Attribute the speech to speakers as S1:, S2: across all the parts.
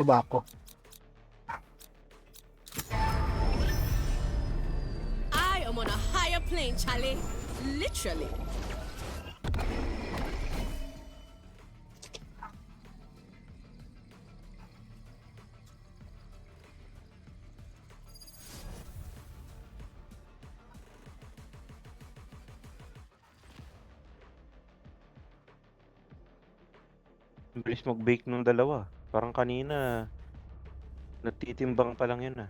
S1: Diba ako?
S2: I am on a higher plane, Charlie. Literally.
S3: Ang bilis mag-bake nung dalawa. Parang kanina, nagtitimbang pa lang yun ah.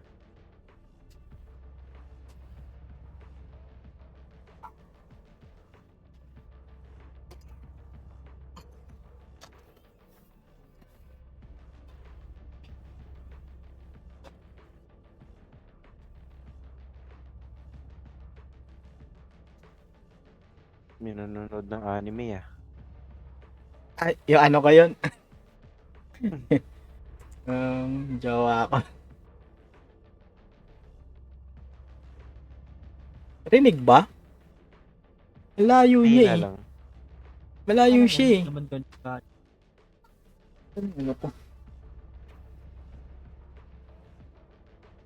S3: May nanonood ng anime ah.
S1: Ay, yung ano ko yun? Jowa ko. Rinig ba? Malayo
S3: Mahina
S1: niya eh.
S3: lang.
S1: Malayo siya eh.
S4: Naman doon.
S1: Ano po?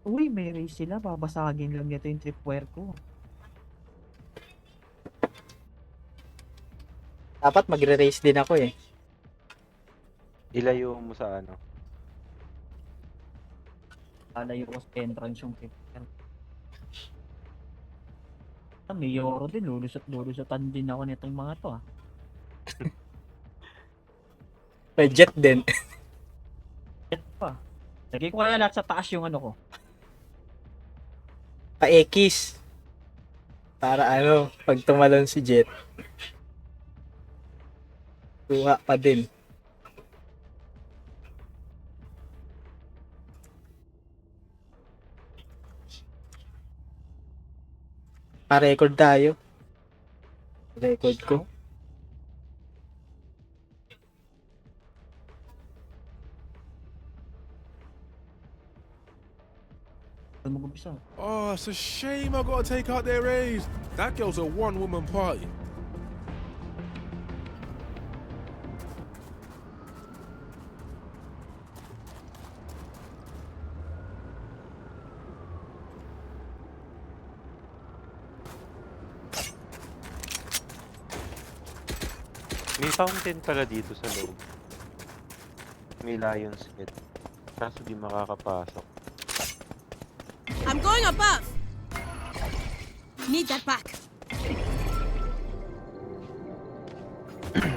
S4: Uy, may race sila. Babasagin lang nito yung tripwire ko.
S1: Dapat magre-race din ako eh.
S3: Ilayo mo sa ano.
S4: Lalayo ko sa entrance yung tripwire. May Yoro din. Lulusot-lulusotan din ako nitong mga to ah.
S1: May jet din.
S4: Jet pa. Lagay ko kaya lahat sa taas yung ano ko.
S1: Pa-X. Para ano, pag tumalon si Jet. Kuha pa din. Pa-record tayo. Record ko.
S4: Saan mag-umpisa?
S5: Oh, it's a shame I gotta take out their A's. That girl's a one-woman party.
S3: May fountain pala dito sa loob. May lion's head. Kaso di makakapasok.
S2: I'm going above. Need that back.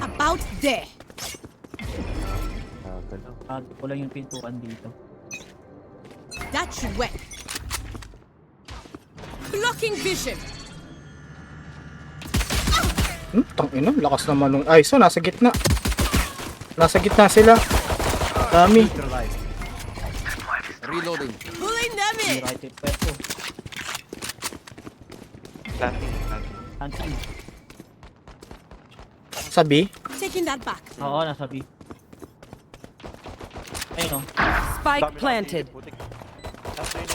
S2: About there.
S3: Galaw.
S4: Tago ko lang yung pintuan dito.
S2: That should work. Blocking vision.
S1: Tangina, lakas naman nung... Ay, so nasa gitna. Nasa gitna sila. Dami.
S5: Reloading.
S2: Pulling them in.
S4: Yung right tripwire ko.
S3: Planting.
S4: Hunting.
S1: Sabi?
S2: Taking that back.
S4: Oo, nasa B. Ayun o.
S6: Spike planted.
S3: Putik. Tapos yun.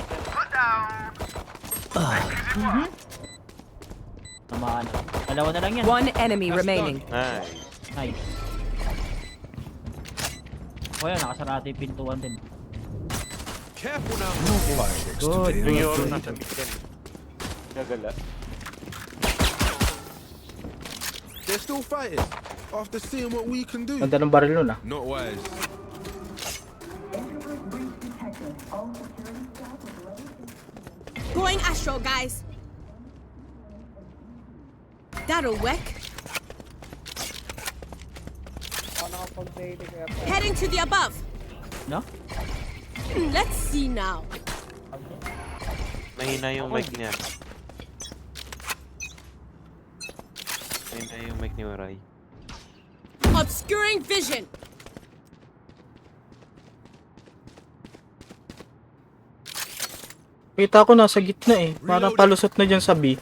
S4: Tamaan. Dalawa na lang yan.
S6: One enemy remaining.
S3: Nice.
S4: Nice. O yan, nakasarado yung pintuan din.
S5: Careful now.
S4: Good.
S3: Yung Yoro nasa mid yan. Gagala.
S5: They're still fighting after seeing what we can do.
S1: Ganda ng baril nun ah.
S5: Not wise.
S2: Going astral, guys. That'll work. Heading to the above.
S4: No?
S2: Let's see now.
S3: Mahina yung mic niya. Mahina yung mic ni Waray.
S2: Obscuring vision.
S1: Kita ko nasa gitna eh. Parang palusot na dyan sa B.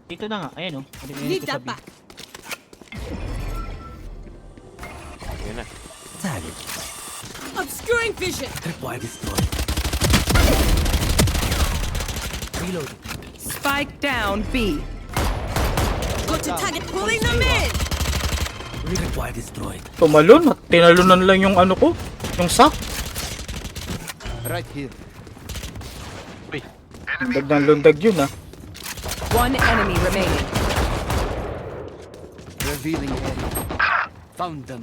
S4: Dito na nga. Ayan o.
S2: Need that back.
S3: Yun na.
S2: Obscuring vision.
S6: Spike down B.
S2: Got to target, pulling them in.
S1: Tumalon, tinalunan lang yung ano ko, yung sack.
S7: Right here.
S1: Lundag ng lundag yun ah.
S6: One enemy remaining.
S7: Revealing area. Found them.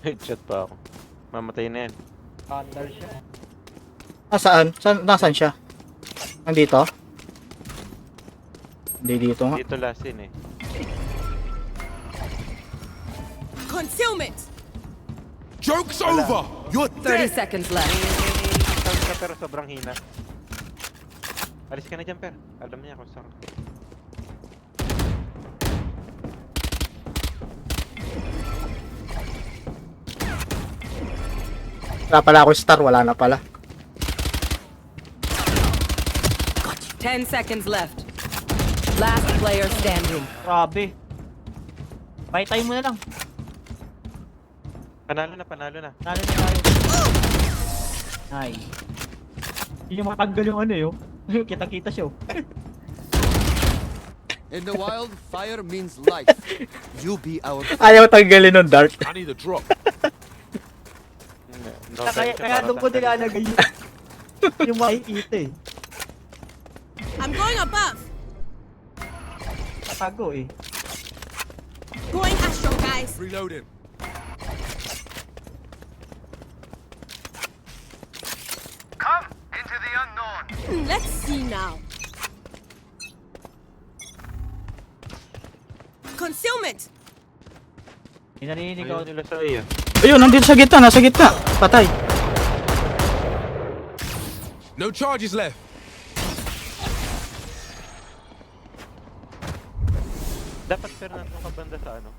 S3: Headshot pa ako. Mamatay na yan.
S1: Saan? Nasaan siya? Nandito? Hindi dito nga.
S3: Dito last in eh.
S2: Concealment.
S5: Joke's over! You're
S6: 30
S5: dead!
S6: seconds left.
S3: Sound ka pero sobrang hina. Alis ka na dyan, Per. Alam niya kung saan.
S1: Wala pala ako star, wala na pala.
S6: 10 seconds left. Last player standing.
S4: Grabe. Buy time mo na lang.
S3: Panalo na, panalo na.
S4: Nalo na tayo. Nice. Hindi niya matanggal yung ano yun. Kita-kita siya. Oh.
S7: In the wild, fire means life. You be our
S1: Ayaw tanggalin ng dart.
S5: I need a drop.
S3: No,
S4: Kaya doon ko nilalagay yun. Yung makikita eh.
S2: I'm going above.
S4: Tago eh.
S2: Going astro, guys.
S5: Reloading.
S2: Let's see now. Concealment.
S4: Inarinig
S3: Ayaw
S4: ako.
S3: nila sa iyo.
S1: Ayun, nandito sa gitna, nasa gitna. Patay.
S5: No charges left.
S3: Dapat pero nandun ka banda sa ano?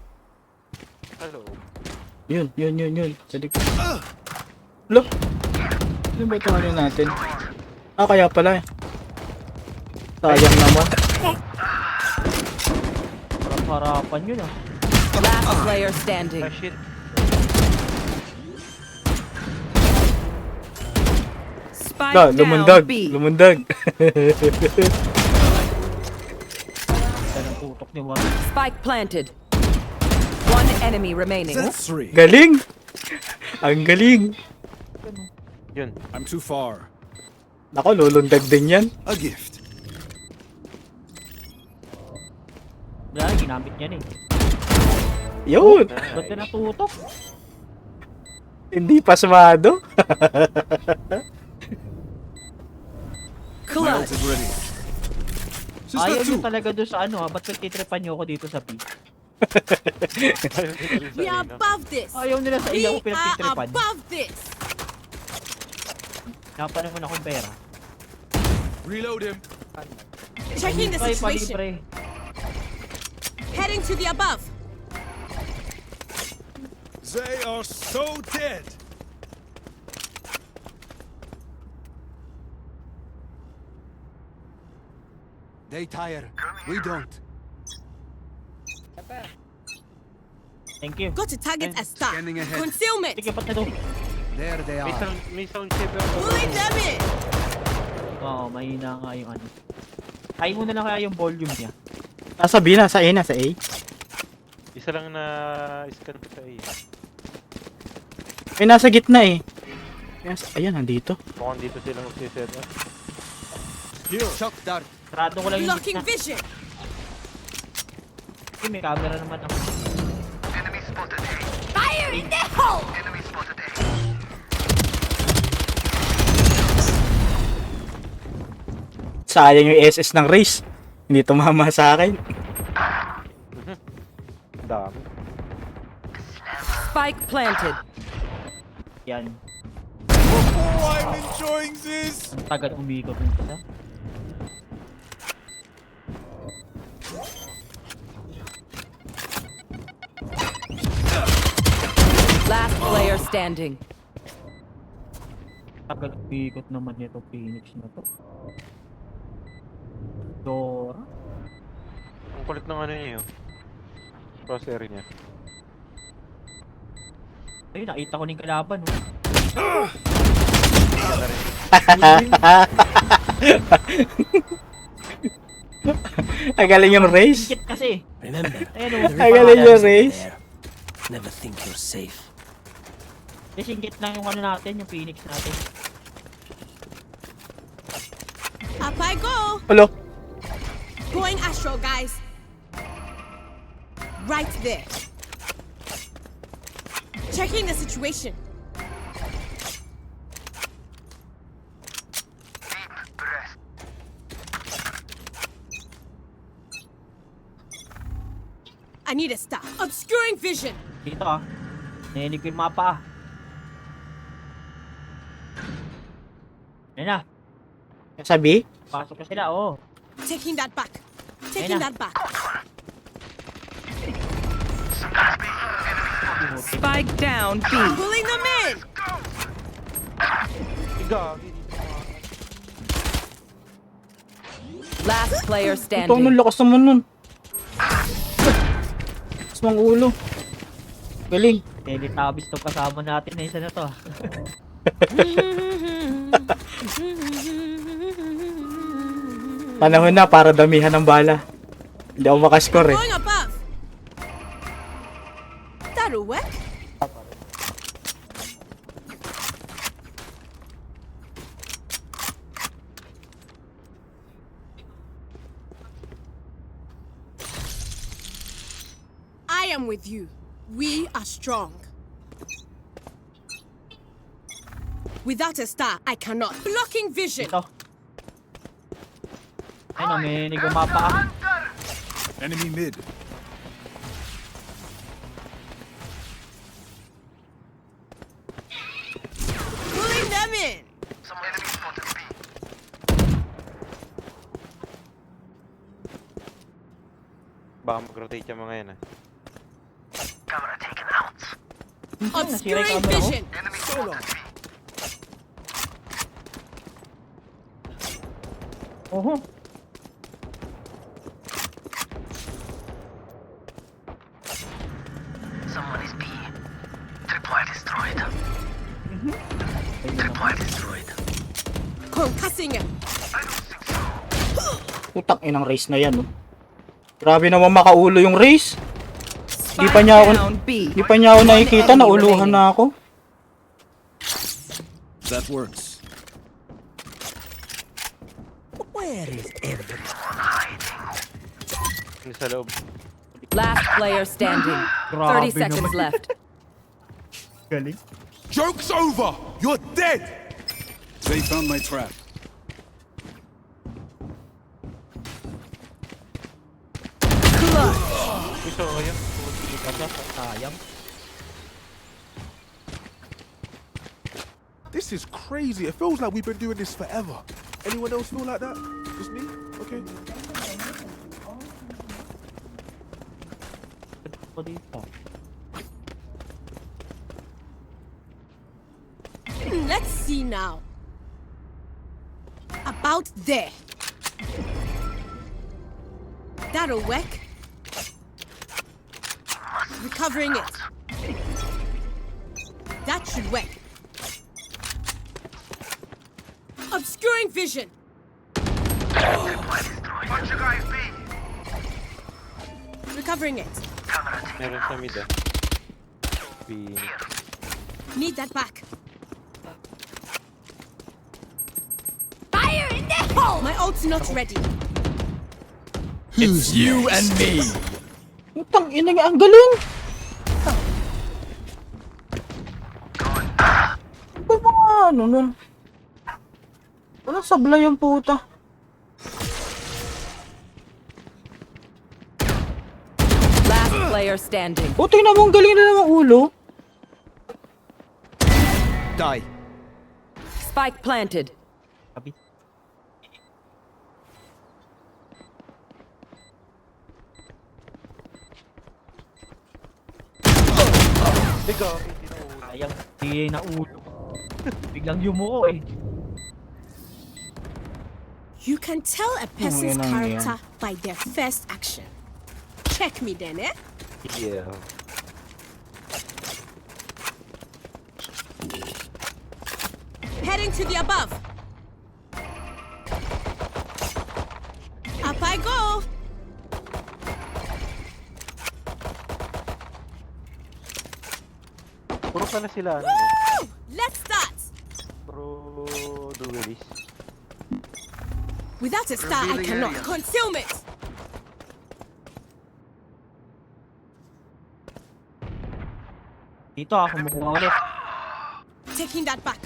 S3: Hello.
S1: Yun. Sa likod. Look. Ano ba ito ano natin? Ah, kaya pala eh. Sayang naman.
S4: Parang harapan yun ah.
S6: Last player standing.
S3: Ah, shit.
S6: Spike
S1: Da,
S6: down
S1: lumundag.
S6: B.
S1: Lumundag.
S4: Ganda ng tutok ni Juan.
S6: Spike planted. One enemy remaining.
S5: That's three.
S1: Galing. Ang galing.
S3: Yun.
S5: I'm too far.
S1: Ako, lulundag din yan.
S5: A gift.
S4: Wala, ginamit niya eh.
S1: Yun.
S4: Ba't ka natutok?
S1: Hindi pasmado.
S6: Clutch.
S5: Is ready.
S4: Ayaw
S5: Sister
S4: nyo
S5: 2.
S4: talaga doon sa ano ha. Ba't nagtitripan nyo ako dito sa B?
S2: We are above this.
S4: Ayaw nila sa
S2: We
S4: ilaw ko
S2: are
S4: pinagtitripan.
S2: above this.
S4: Napanan mo na akong pera.
S5: Reload him.
S2: Checking the
S4: Ay,
S2: situation.
S4: palibre.
S2: Heading to the above.
S5: They are so dead.
S7: They tire. We don't.
S4: Thank you.
S2: Got to target a star.
S7: Scanning ahead.
S2: Concealment.
S4: Sige, ba't na to?
S7: There they
S3: May
S7: are.
S3: sound, may sound saver.
S2: Pulling them in.
S4: Oo, mahina nga yung ano. Kaya mo na lang kaya yung volume niya.
S1: Nasa B, nasa A, nasa A.
S3: Isa lang na scan ko sa iyo.
S1: Ay, nasa gitna eh. Ayan, nandito.
S3: Mukhang dito sila magsiset up.
S7: Shock dart.
S4: Sarado ko lang yung
S2: Blocking
S4: gitna.
S2: vision.
S4: Kasi may camera naman ako.
S2: Fire in the hole.
S1: Sayang yung SS ng race. Hindi tumama sa akin.
S3: Dami.
S6: Spike planted.
S4: Yan.
S5: Oh, I'm enjoying this.
S4: Ang tagal umikot yung isa.
S6: Last player standing.
S4: Tagal umikot naman nito Phoenix na to. Dora.
S3: Ang kulit ng ano niya yun. Crosshair niya.
S4: Ayun, nakita ko na yung kalaban. Oh.
S1: Ay, galing yung race.
S4: Singkit kasi.
S8: Remember,
S4: Ayun o.
S1: Ay, galing yung race.
S8: there. Never think you're safe.
S4: Singkit lang yung ano natin, yung Phoenix natin.
S2: Up I go.
S1: Hello?
S2: Going astral, guys. Right there. Checking the situation. I need a stop. Obscuring vision.
S4: Dito ah. Narinig ko yung mapa ah. Ayun na.
S1: Sabi?
S4: Pasok na sila, oh.
S2: Taking that back. Taking
S4: Ayun na.
S2: that back.
S6: Spike down B.
S2: Pulling them in.
S6: Last player
S1: Ito,
S6: standing.
S1: anong lakas naman nun. Lakas ng ulo. Galing.
S4: Teletubbies to kasama natin na isa na to.
S1: Panahon na para damihan ng bala. Hindi ako makascore eh.
S2: Going above. That'll work. I am with you. We are strong. Without a star, I cannot. Blocking vision.
S4: Dito. Ayun o, may narinig yung mapa ah.
S5: Enemy mid.
S2: Pulling them in.
S3: Baka mag-rotate yung mga yan ah.
S4: Nasira yung
S2: Obscuring
S4: camera ko.
S2: vision.
S4: Oho.
S2: Concussing him.
S1: Putang inang race na yan, oh. Grabe naman makaulo yung race. Di pa
S6: Spike
S1: niya ako-
S6: down B.
S1: Di pa niya ako nakikita, nauluhan na ako.
S7: That works.
S8: Where is
S3: Yung sa loob.
S6: Last player standing.
S4: Grabe
S6: 30 seconds
S4: naman.
S6: left.
S4: Galing.
S5: Joke's over. You're dead.
S7: They found my trap.
S3: Gusto ko yun.
S4: Sayang.
S5: This is crazy. It feels like we've been doing this forever. Anyone else feel like that? Just me? Okay.
S4: Ito dito.
S2: Let's see now. About there. That'll work. Recovering it. That should work. Obscuring vision. Recovering it.
S3: Meron sa mid ah. Phoenix.
S2: Need that back. Fire in the hole! My ult's not ready.
S7: It's you and me.
S1: Putang ina nga, ang galing. Ano ba mga ano nun? Walang sablay yung puta.
S6: Last player standing.
S1: Puta na mo, ang galing na naman ulo.
S7: Die.
S6: Spike planted.
S4: Sabi. Sayang. Di na ulo. Biglang yumuko eh.
S2: You can tell a person's
S1: yun ang
S2: character by their first action. Check me then, eh?
S3: Yeah.
S2: Heading to the above. Up I go.
S3: pala sila, ano, no?
S2: Let's start.
S3: Pro duelist.
S2: Without a star, I cannot. Concealment.
S4: Dito ako kumukuha ulit.
S2: Taking that back.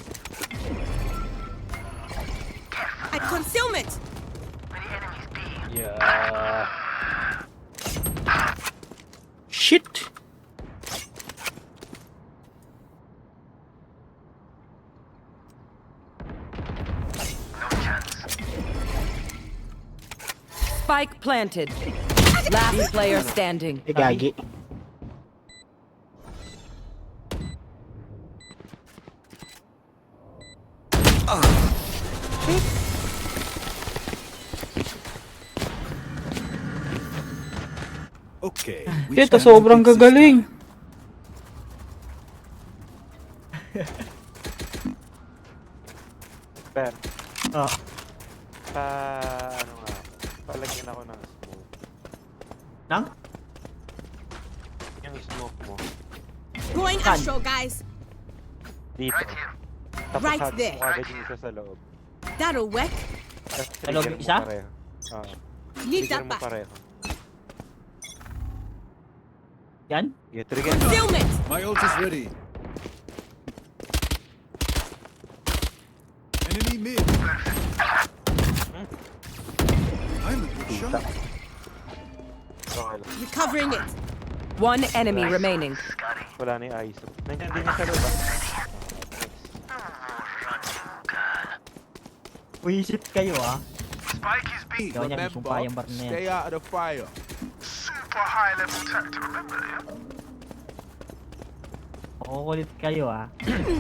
S2: At concealment.
S3: Yeah.
S1: Shit!
S6: Spike planted. Last player standing.
S1: Eh, gagi.
S5: Okay. we
S1: Tita,
S5: stand
S1: sobrang
S5: against this
S1: gagaling.
S3: Per,
S4: Oh,
S3: ano nga, palagyan ako ng smoke.
S4: nang?
S3: Yung smoke mo,
S2: Going
S4: Saan?
S2: astro, guys.
S3: dito. Tapos
S2: Right
S3: hagis
S2: there.
S3: mo agad yung isa sa loob.
S2: That'll work.
S3: Tapos
S4: Sa loob
S3: trigger
S4: yung
S3: mo
S4: isa?
S3: pareho. Oo.
S2: Need
S3: Trigger
S2: that
S3: mo
S2: back.
S3: pareho.
S4: Yan?
S3: Yeah, trigger mo.
S2: Concealment.
S5: My ult is ready. Enemy mid. I'm a good shot.
S3: Okay lang.
S2: Recovering it.
S6: One enemy remaining.
S3: Wala na yung ISO. Nandiyan din yung sa loob, ah.
S4: Uisip kayo ah.
S5: Spike is B.
S4: Ikaw niya, mismong kayang bar na yan.
S5: Stay out of the fire.
S4: Makukulit kayo ah.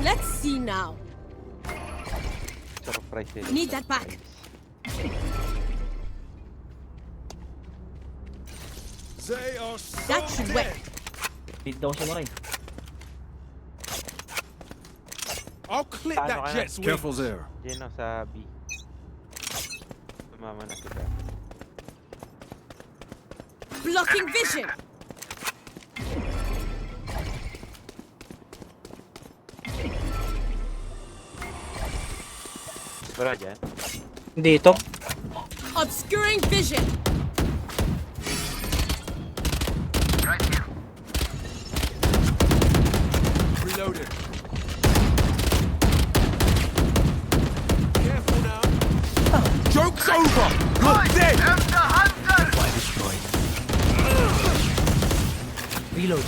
S2: Let's see now.
S3: Surprise sila.
S2: Need that back.
S5: They are so
S2: That should work.
S4: Dito ako siguro eh.
S5: I'll clip
S3: Paano
S5: that
S3: ka na?
S5: jet's wing. Careful there.
S3: Diyan lang sa B. Tumama na kita.
S2: Blocking vision.
S3: Wala dyan.
S1: Dito.
S2: Obscuring vision.
S5: Reloaded. Careful now. Joke's over. You're dead.
S8: Why destroyed?
S4: Reload.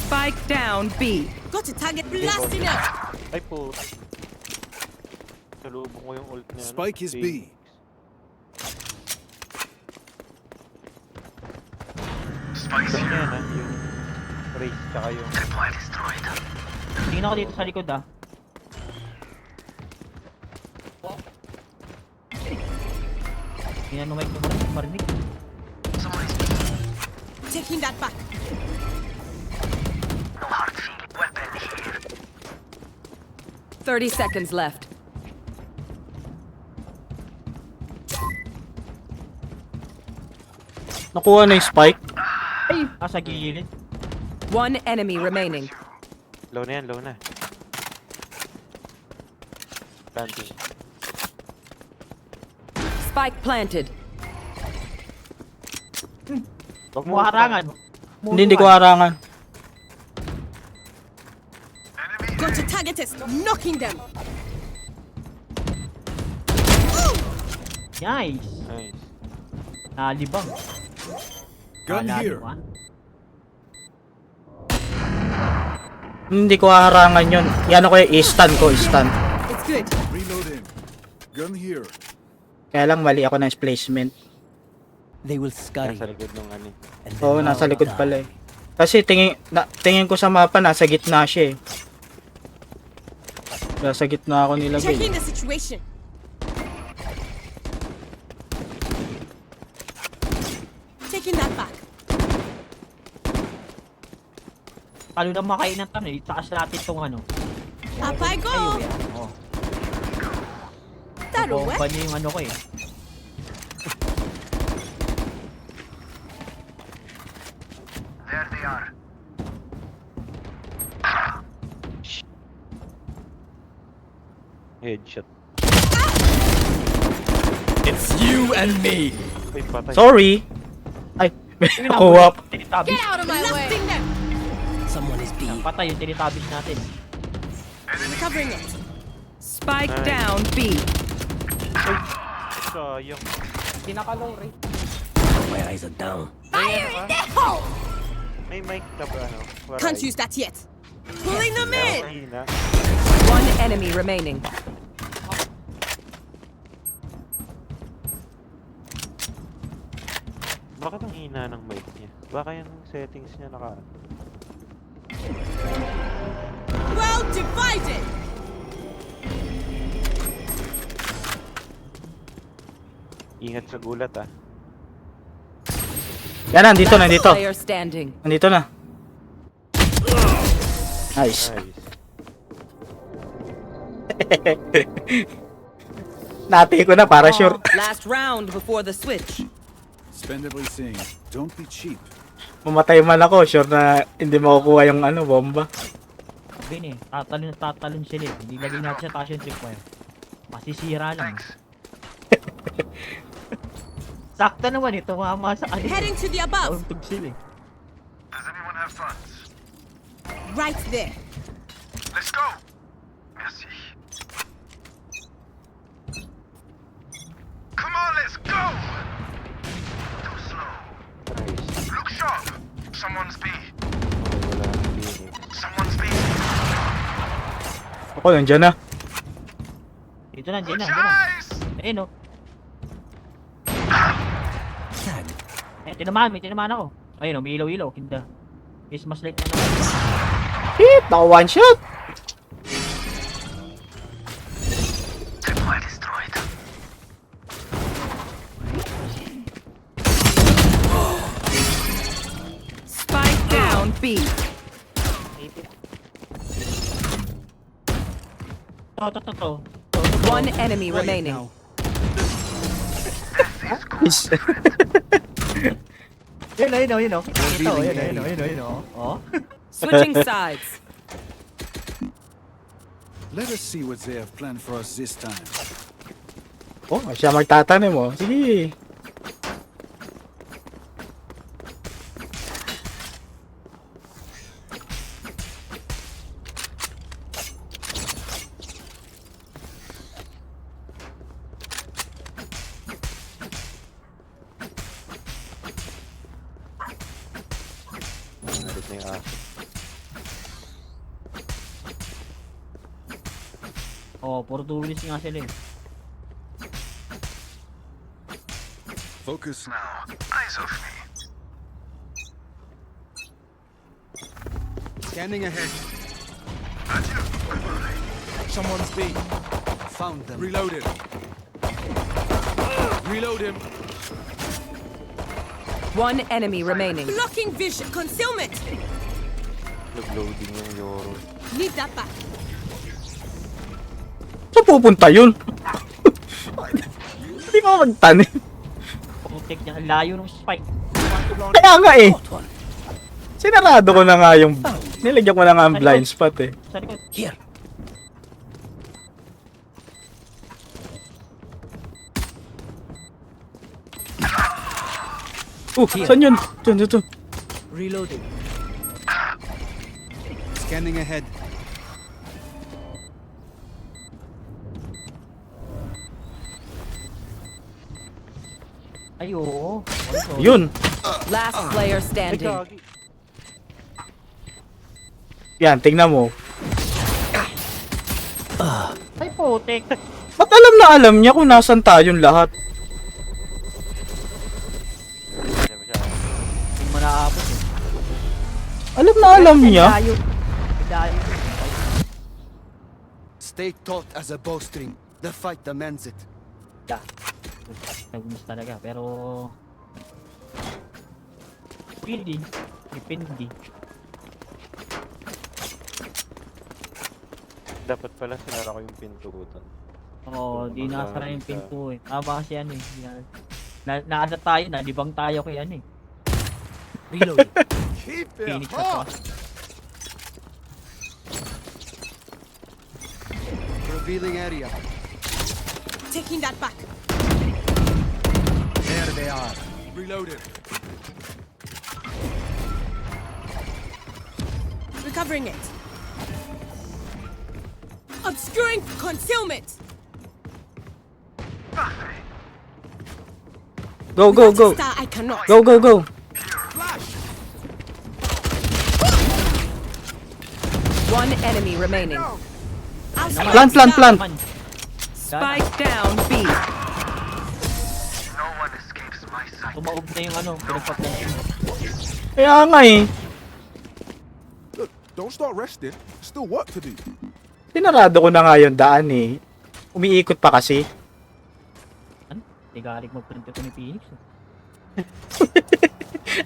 S6: Spike down B.
S2: Got a target blasting out.
S3: Ay po. Salubong ko yung ult niya. ano?
S5: Spike is B.
S3: Ito niya na yung race tsaka yung
S4: Tingin ako dito sa likod ah. Tingnan mo mic ko marinig.
S2: Taking that back.
S6: 30 seconds left.
S1: Nakuha na yung spike.
S4: Ay! Sa gilid.
S6: One enemy remaining.
S3: low na yan, low na. Planting.
S6: Spike planted.
S3: Huwag
S4: Mo harangan.
S1: Hindi ko harangan.
S2: Got a target is knocking them.
S4: Nice.
S3: Nice.
S4: Nalibang.
S5: Gun here.
S4: Ah.
S1: Hindi ko harangan yun. Yan ako yung i-stun ko, i-stun.
S2: It's good.
S5: Reloading. Gun here.
S1: Kaya lang mali ako ng placement.
S8: They will scurry.
S3: Nasa likod ng ano.
S8: And then
S1: Oo, nasa
S8: now
S1: likod
S8: die.
S1: pala eh. Kasi tingin ko sa mapa, nasa gitna siya eh. Nasa gitna ako nilagay.
S2: Checking the situation. Taking that back.
S4: Talo na makain ng tanong. Itakas natin itong ano.
S2: Up I
S4: Ayo
S2: go.
S4: yan. Oh.
S2: That'll
S4: Bomba
S2: work.
S4: niya yung ano ko eh.
S3: Headshot.
S8: It's you and me.
S3: Ay, patay.
S1: Sorry. Ay, may nakuha pa.
S4: Tinitabish.
S2: Get out of my way.
S8: Someone is B.
S4: Patay yung tinitabish natin.
S2: Covering it.
S6: Spike
S3: Nice.
S6: down B.
S3: Sayang.
S4: Hindi nakalow, Ray.
S8: My eyes are down.
S2: Fire in the hole.
S3: May mic ka ba, ano? Waray.
S2: Can't use that yet. Pulling them in.
S3: Mahina.
S6: One enemy remaining.
S3: Bakit ang hina ng mic niya? Baka yung settings niya naka...
S2: Well divided.
S3: Ingat sa gulat, ah.
S1: Yan na, nandito, nandito.
S6: Player standing.
S1: Nandito na. Nice.
S3: Nice.
S1: Nati ko na para sure.
S6: Last round before the switch.
S5: Spend everything. Don't be cheap.
S1: Mamatay man ako, sure na hindi makukuha yung ano, bomba.
S4: Sabi tatalon sila eh. Hindi lagay natin sa taas yung trip mo yun. Masisira lang. Sakta naman ito, mama sa kanila.
S2: Heading to the above.
S4: Nauntog sila eh.
S2: Right there.
S3: Nice.
S9: Someone's B.
S3: Wala nang Phoenix.
S1: Ako, nandiyan na.
S4: Dito na, dyan na. Ayun o.
S8: Sad.
S4: Eh, tinamaan ako. Ayun o, may ilaw-ilaw. Kinda. Christmas light na naman.
S1: Hit! Naka one shot!
S9: Supply destroyed.
S6: Spike down B.
S4: To.
S6: One enemy remaining.
S4: Yun o. Ito, yun o. Oh.
S6: Switching sides.
S5: Let us see what they have planned for us this time.
S1: Oh, siya magtatanim mo. Sige.
S3: Nalit na yung aso.
S4: Oh, puro tulis nga sila eh.
S5: Focus now.
S9: Eyes off me.
S7: Scanning ahead.
S5: Someone's B.
S7: Found them.
S5: Reload him. Reload him.
S6: One enemy remaining.
S2: Blocking vision. Concealment.
S3: Nag-loading yung Yoro.
S2: Need that back.
S1: Saan pupunta yun? Hindi ko magtanim.
S4: Putik niya, ang layo ng spike.
S1: Kaya nga eh.
S8: Got one.
S1: Sinarado ko na nga yung... Nilagyan ko na nga ang blind spot eh.
S4: Sa likod.
S8: Here.
S1: Saan yun? Dito.
S8: Reloading.
S7: Scanning ahead.
S4: Ay, oo.
S1: Yun.
S6: Last player
S3: Ay,
S6: standing.
S3: gagi.
S1: Yan, tingnan mo.
S4: Ay, putik.
S1: Ba't alam na alam niya kung nasan tayong lahat?
S3: Siya masyado.
S4: Hindi mo naaabot eh.
S1: Alam na alam niya.
S4: Layo. Layo.
S7: Stay taut as a bowstring. The fight demands it.
S4: Nag-miss talaga, pero... Depende.
S3: Dapat pala sinara ko yung pintutan.
S4: Oo, di nasara yung pinto eh. Tama kasi ano eh. Naano tayo, nalibang tayo kay ano eh.
S8: Reloading.
S5: Keep
S4: Phoenix
S5: it
S4: na
S5: hot.
S4: to.
S7: Revealing area.
S2: Taking that back.
S7: There they are.
S5: Reloading.
S2: Recovering it. Obscuring concealment.
S1: Go, go,
S2: Without
S1: go.
S2: a star, I cannot.
S1: Go, go, go.
S6: One enemy remaining.
S2: I'll spike
S1: Plant, plant,
S2: star.
S1: plant.
S6: Spike down B.
S9: No one escapes my sight.
S4: Tumaob na yung ano, pinagpaplan mo.
S1: Kaya nga eh.
S5: Look, don't start resting. Still work to do.
S1: Sinarado ko na nga yung daan eh. Umiikot pa kasi.
S4: Ano? Tigalig mag-print ito ni Phoenix.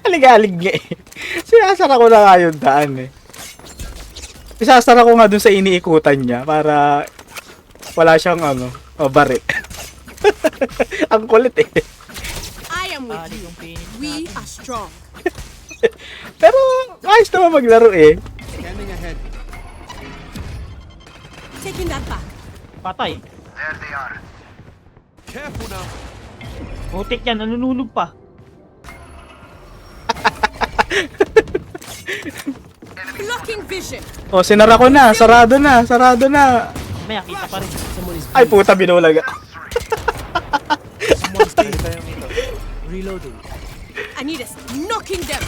S1: Aligalig nga eh. Sinasara ko na nga yung daan eh. Isasara ko nga dun sa iniikutan niya para wala siyang ano, barit. Ang kulit eh.
S2: I am with
S4: Ali
S2: you.
S4: yung Phoenix.
S2: We are strong.
S1: Pero ayos naman maglaro eh.
S7: Scanning ahead.
S2: Taking that back.
S4: Patay.
S9: There they are.
S5: Careful now.
S4: Putik yan, nanununog pa.
S2: Blocking vision.
S1: O, sinara ko na. Sarado na. Sarado na.
S4: Maya, kita pa rin.
S8: Someone is
S1: Ay, puta, binulag.
S8: someone's being reloading.
S2: I need us knocking them.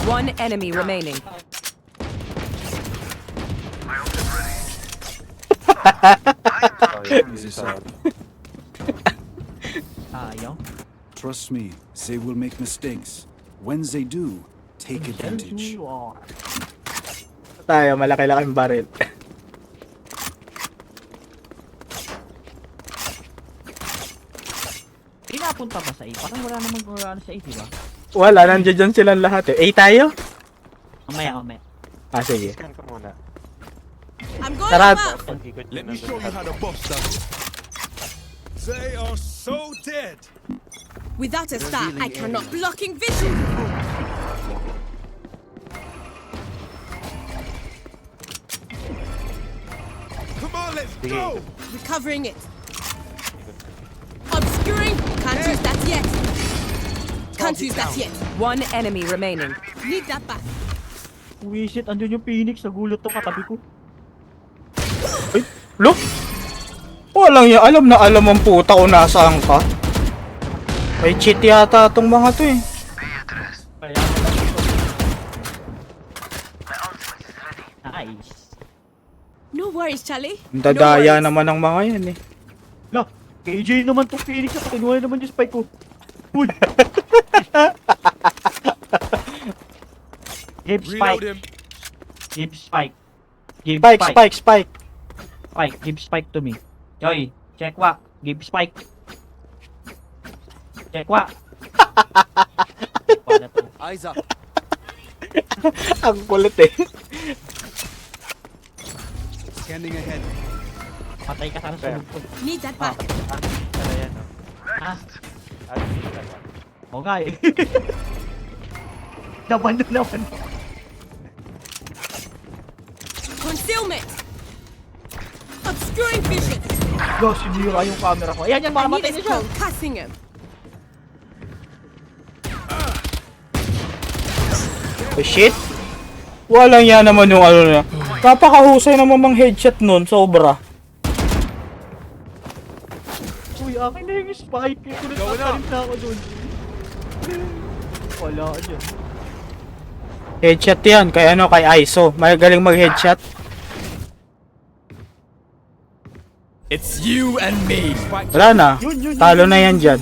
S6: One enemy remaining.
S9: My ult is ready.
S3: Oh, yeah, isa.
S4: Ayaw.
S10: Trust me, they will make mistakes. When they do, take advantage.
S1: Tayo, malaki-laking baril.
S4: Pinapunta ba sa A? Parang wala namang wala sa A, di ba?
S1: Wala, nandiyan dyan silang lahat eh. Tayo?
S4: Mamaya, mamaya.
S1: Ah, sige.
S3: Scan ka muna.
S2: I'm going
S1: Sarap.
S2: above.
S3: Pag-ikot
S5: Let
S3: nyo
S5: me show you
S3: nandun
S5: how the boss does it. They are so dead.
S2: Without a star, I
S7: Revealing
S2: cannot.
S7: area.
S2: Blocking vision.
S5: Come on, let's go.
S2: Recovering it. Obscuring. Can't use that yet. Can't use that yet.
S6: One enemy remaining.
S2: Need that back.
S4: Wisit, andun yung Phoenix. Nagulat to katabi ko.
S1: Look! Walang ya, alam na alam ang puta kung nasaan ka. May cheat yata tong mga to eh.
S9: Be at rest.
S4: Kaya,
S9: My ultimate is ready.
S4: nice.
S2: No worries, Charlie.
S1: Ang dadaya
S2: no worries.
S1: naman ng mga yan eh.
S4: La, KJ naman tong Phoenix. Kinuha naman yung spike ko. Uy! Give spike.
S5: Reload him.
S4: Give spike. Give
S1: Spike, spike, spike.
S4: Spike. Give spike to me. Joy, check wa. Give spike. Check wa. Wala to.
S7: Eyes up.
S1: Ang kulit eh.
S7: Scanning ahead.
S4: Patay ka sana sa lupon.
S2: Need that
S4: Ah,
S2: back.
S3: Tara yan, no?
S4: ah.
S3: At least, ano.
S4: Oo nga eh. Naman na naman.
S2: Concealment. Obscuring vision.
S4: Gosh, sinira yung camera ko. Ayan yan,
S2: I need
S4: mamamatay
S2: us
S4: na siya.
S2: concussing him.
S1: Oh shit. Walang yan naman yung ano na. Napakahusay naman mang headshot nun, sobra.
S4: Uy, akin na yung spike. Kung nagkakalim na ako dun. Wala ka dyan.
S1: Headshot yan, kay ano, kay ISO. Magaling mag-headshot.
S8: It's you and me.
S1: Wala na. Talo na yan dyan.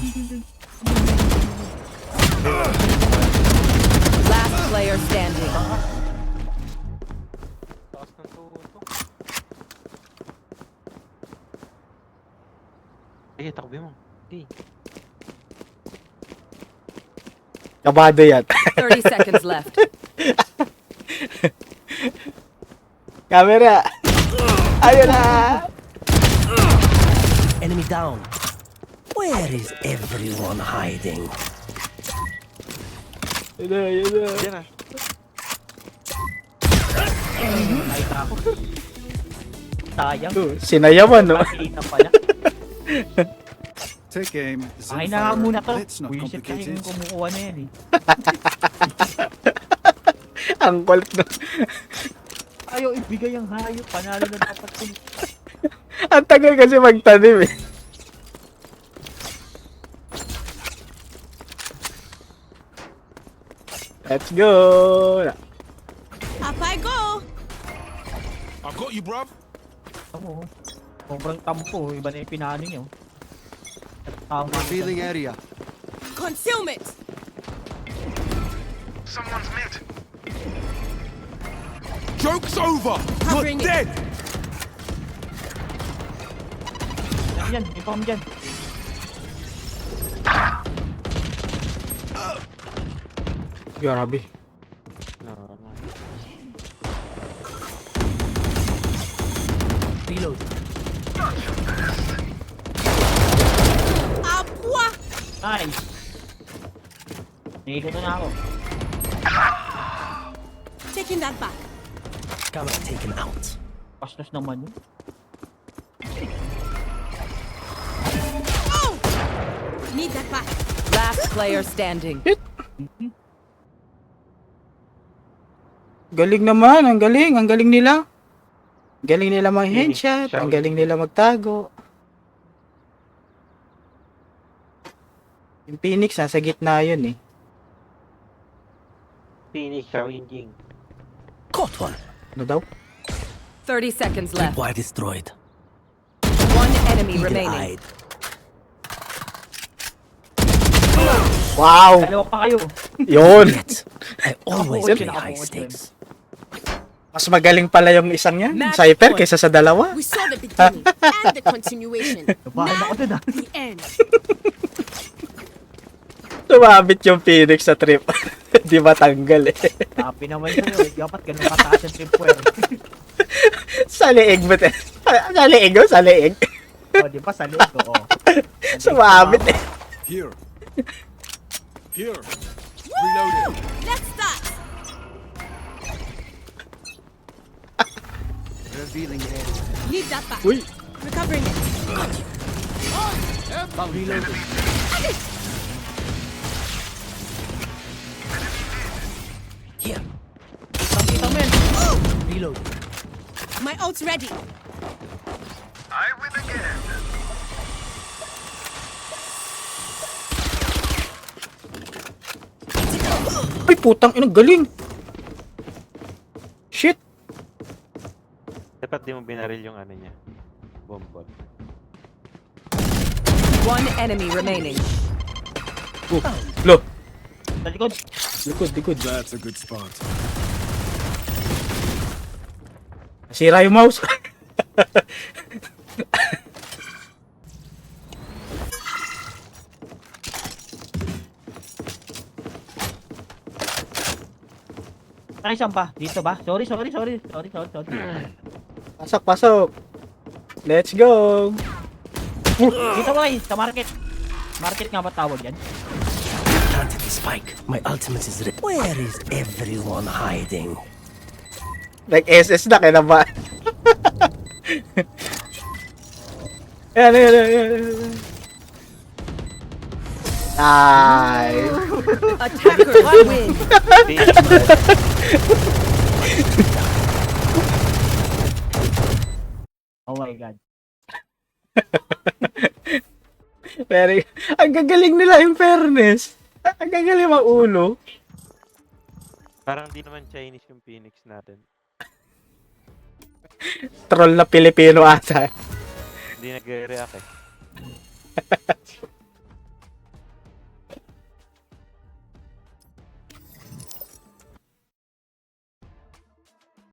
S6: Last player standing.
S3: Taas ng tutok. Sige, takbi mo. Sige.
S1: Kabado yan.
S6: 30 seconds left.
S1: Camera. Ayun na.
S8: Enemy down. Where is everyone hiding?
S1: Yun na, yun na.
S3: Yan na.
S4: Ay, ako. Sayang.
S1: Sinayawan, no?
S4: Pakita pala.
S10: Take aim.
S4: Ay na nga muna to.
S10: Let's not
S4: Buisit
S10: complicate
S4: kasi yung
S10: it.
S4: kumukuha na yan eh.
S1: Ang kulit, no?
S4: Ayaw ibigay ang hayop. Panalo na dapat yun.
S1: Ang tagal kasi magtanim, eh. Let's go!
S2: Up I go.
S5: I got you, bruv.
S4: Ako, sobrang tampo. Iba na yung pinano niyo. Tama.
S7: Revealing area.
S2: Concealment.
S9: Someone's mid.
S5: Joke's over.
S2: Covering
S5: You're
S2: it.
S5: dead.
S4: Yan, ikaw mo dyan.
S1: Grabe.
S8: Reload.
S2: Apwa.
S4: Nice. Nakikita na ako.
S2: Taking that back.
S8: Camera taken out.
S4: Pastos naman yun.
S2: Oh! Need that back.
S6: Last player standing.
S1: Galing naman, ang galing nila. Galing nila mag-headshot,
S3: Shout.
S1: ang galing nila magtago. Yung Phoenix, nasa gitna yun, eh.
S3: Phoenix, Xiao Ying.
S8: Caught one.
S1: Ano daw?
S6: 30 seconds left.
S8: Wire destroyed.
S6: One enemy remaining.
S8: Eagle-eyed.
S1: Wow!
S4: Dalawa pa kayo.
S1: Yun!
S8: Yet, I always
S4: Nakabuhat
S8: play
S4: yun,
S8: high
S4: nakabuhat
S8: stakes.
S1: Mas magaling pala yung isang yan,
S6: Match
S1: Cypher,
S6: point.
S1: kaysa sa dalawa.
S2: We saw the beginning and the continuation.
S4: Nabahan ako dun ah.
S2: The end.
S1: Tumabit yung Phoenix sa trip. Di matanggal, eh.
S4: Happy naman sa'yo. Dapat ganun kataas yung tripware.
S1: Sa leeg ba, te? Sa leeg, oh, sa leeg.
S4: O, di ba sa leeg? Oo.
S1: Sumabit, eh.
S5: Here. Here. Reloading.
S2: Let's start.
S7: Revealing area.
S2: Need that back.
S1: Uy!
S2: Recovering it.
S7: Reloading.
S8: Here.
S4: Kita mo yan.
S8: Reload.
S2: My ult's ready.
S9: I win again.
S1: Ay, putang ina, galing! Shit!
S3: Dapat di mo binaril yung ano niya. Bombot.
S6: One enemy remaining.
S1: Lo!
S4: Sa likod.
S1: Likod.
S10: That's a good spot.
S1: Nasira yung mouse.
S4: Ay, saan pa? Dito ba? Sorry.
S1: Pasok. Let's go!
S4: Dito ba sa market. Market nga ba tawag yan?
S8: Planted the spike. My ultimate is ready. Where is everyone hiding?
S1: Like SS na, kaya ba? Yan. Nice!
S6: Attackers win.
S4: Oh my god.
S1: Pero, ang gagaling nila yung fairness. Ang gagaling mga ulo.
S3: Parang di naman Chinese yung Phoenix natin.
S1: Troll na Pilipino ata.
S3: Hindi nag-react eh.